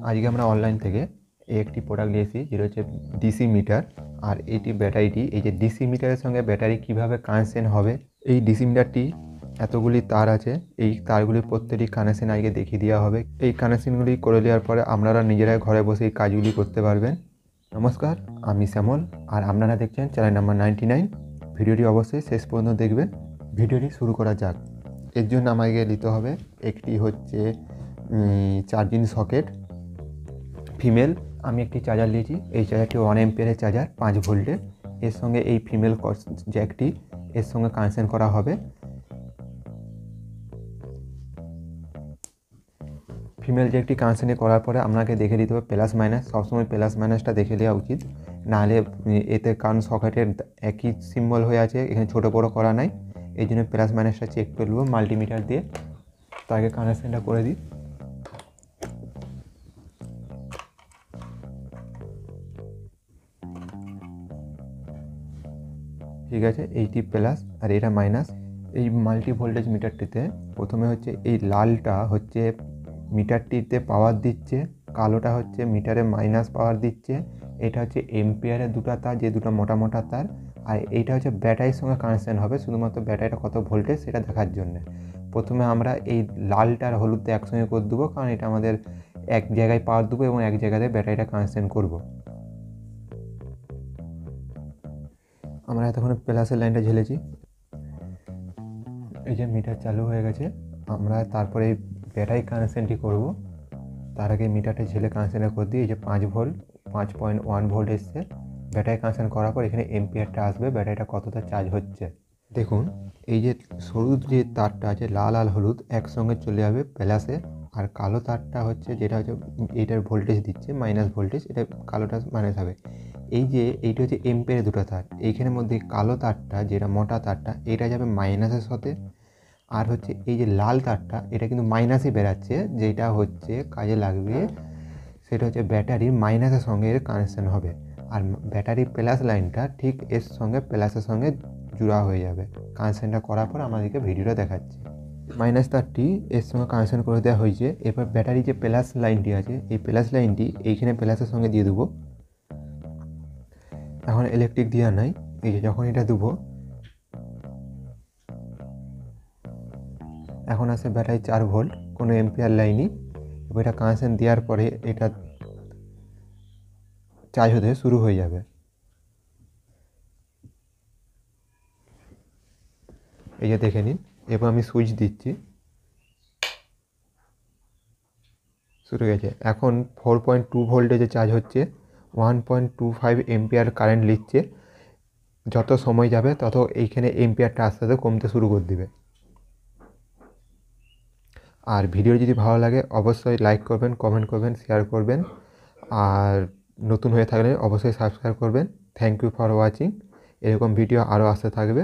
আজকে আমরা অনলাইন থেকে একটি প্রোডাক্ট নিয়েছি যেটা হচ্ছে ডিসি মিটার। আর এটি ব্যাটারিটি, এই যে ডিসি মিটারের সঙ্গে ব্যাটারি কিভাবে কানেকশন হবে, এই ডিসি মিটারটি এতগুলি তার আছে, এই তারগুলির প্রত্যেকটি কানেকশন আজকে দেখিয়ে দেওয়া হবে। এই কানেকশনগুলি করে দেওয়ার পরে আপনারা নিজেরাই ঘরে বসে এই কাজগুলি করতে পারবেন। নমস্কার, আমি শ্যামল আর আপনারা দেখছেন চ্যানেল নাম্বার 99। ভিডিওটি অবশ্যই শেষ পর্যন্ত দেখবেন। ভিডিওটি শুরু করা যাক। এর জন্য আমাকে নিতে হবে একটি হচ্ছে চার্জিং সকেট ফিমেল। আমি একটি চার্জার নিয়েছি, এই চার্জারটি 1 অ্যাম্পিয়ারের চার্জার 5 ভোল্টের। এর সঙ্গে এই ফিমেল জ্যাকটি এর সঙ্গে কানেকশন করা হবে। ফিমেল জ্যাকটি কানেকশন করার পরে আপনাকে দেখে দিতে হবে প্লাস মাইনাস। সবসময় প্লাস মাইনাসটা দেখে দেওয়া উচিত, নাহলে এতে কারণ সকেটের একই সিম্বল হয়ে আছে, এখানে ছোটো বড়ো করা নাই, এই জন্য প্লাস মাইনাসটা চেক করে নেবো মাল্টিমিটার দিয়ে। তাকে কানেকশনটা করে দিই। ঠিক আছে, এইটি প্লাস আর এটা মাইনাস। এই মাল্টি ভোল্টেজ মিটারটিতে প্রথমে হচ্ছে এই লালটা হচ্ছে মিটারটিতে পাওয়ার দিচ্ছে, কালোটা হচ্ছে মিটারে মাইনাস পাওয়ার দিচ্ছে। এটা হচ্ছে এম্পিয়ারের দুটো তার, যে দুটো মোটা মোটা তার। আর এইটা হচ্ছে ব্যাটারির সঙ্গে কানেকশন হবে, শুধুমাত্র ব্যাটারিটা কত ভোল্টেজ সেটা দেখার জন্য। প্রথমে আমরা এই লালটা আর হলুদটা একসঙ্গে করে দেবো, কারণ এটা আমাদের এক জায়গায় পাওয়ার দেবো এবং এক জায়গাতে ব্যাটারিটা কানেকশন করব। আমরা এতক্ষণ প্লাসের লাইনটা ঝেলেছি, এই যে মিটার চালু হয়ে গেছে। আমরা তারপরে এই ব্যাটারি কানেকশানটি করব। তার আগে মিটারটা ঝেলে কানেকশানটা করে দিই। এই যে 5 ভোল্ট 5.1 ভোল্ট এসছে। ব্যাটারি কানেকশান করার পর এখানে এম্পিয়ারটা আসবে, ব্যাটারিটা কতটা চার্জ হচ্ছে দেখুন। এই যে সরু যে তারটা আছে লাল আর হলুদ একসঙ্গে চলে যাবে প্লাসে, আর কালো তারটা হচ্ছে যেটা হচ্ছে এইটার ভোল্টেজ দিচ্ছে মাইনাস ভোল্টেজ, এটা কালোটা মাইনাস হবে। এই যে এইটা হচ্ছে এম্পিয়ারের দুটো তার, এইখানের মধ্যে কালো তারটা যেটা মোটা তারটা এটা যাবে মাইনাসের সাথে। আর হচ্ছে এই যে লাল তারটা এটা কিন্তু মাইনাসে বেরাচ্ছে, যেটা হচ্ছে কাজে লাগবে, সেটা হচ্ছে ব্যাটারির মাইনাসের সঙ্গে এর কানেকশান হবে। আর ব্যাটারি প্লাস লাইনটা ঠিক এর সঙ্গে প্লাসের সঙ্গে জুড়া হয়ে যাবে। কানেকশানটা করার পর আমাদেরকে ভিডিওটা দেখাচ্ছি। মাইনাস তারটি এর সঙ্গে কানেকশান করে দেওয়া হয়েছে। এবার ব্যাটারি যে প্লাস লাইনটি আছে এই প্লাস লাইনটি এইখানে প্লাসের সঙ্গে দিয়ে দেবো। এখন ইলেকট্রিক দেওয়া নাই, এই যে যখন এটা দেবো এখন আসে ব্যাটারি 4 ভোল্ট, কোনো এম্পিয়ার লাইনই। এবার এটা কানেকশান দেওয়ার পরে এটা চার্জ হতে শুরু হয়ে যাবে। এই যে দেখে নিন, এবার আমি সুইচ দিচ্ছি, শুরু হয়ে গেছে। এখন 4.2 ভোল্টেজে চার্জ হচ্ছে, 1.25 এম্পিয়ার কারেন্ট নিচ্ছে। যত সময় যাবে তত এইখানে এম্পিয়ারটা আস্তে আস্তে কমতে শুরু করে দেবে। আর ভিডিও যদি ভালো লাগে অবশ্যই লাইক করবেন, কমেন্ট করবেন, শেয়ার করবেন। আর নতুন হয়ে থাকলে অবশ্যই সাবস্ক্রাইব করবেন। Thank you for watching. এরকম ভিডিও আরও আসতে থাকবে।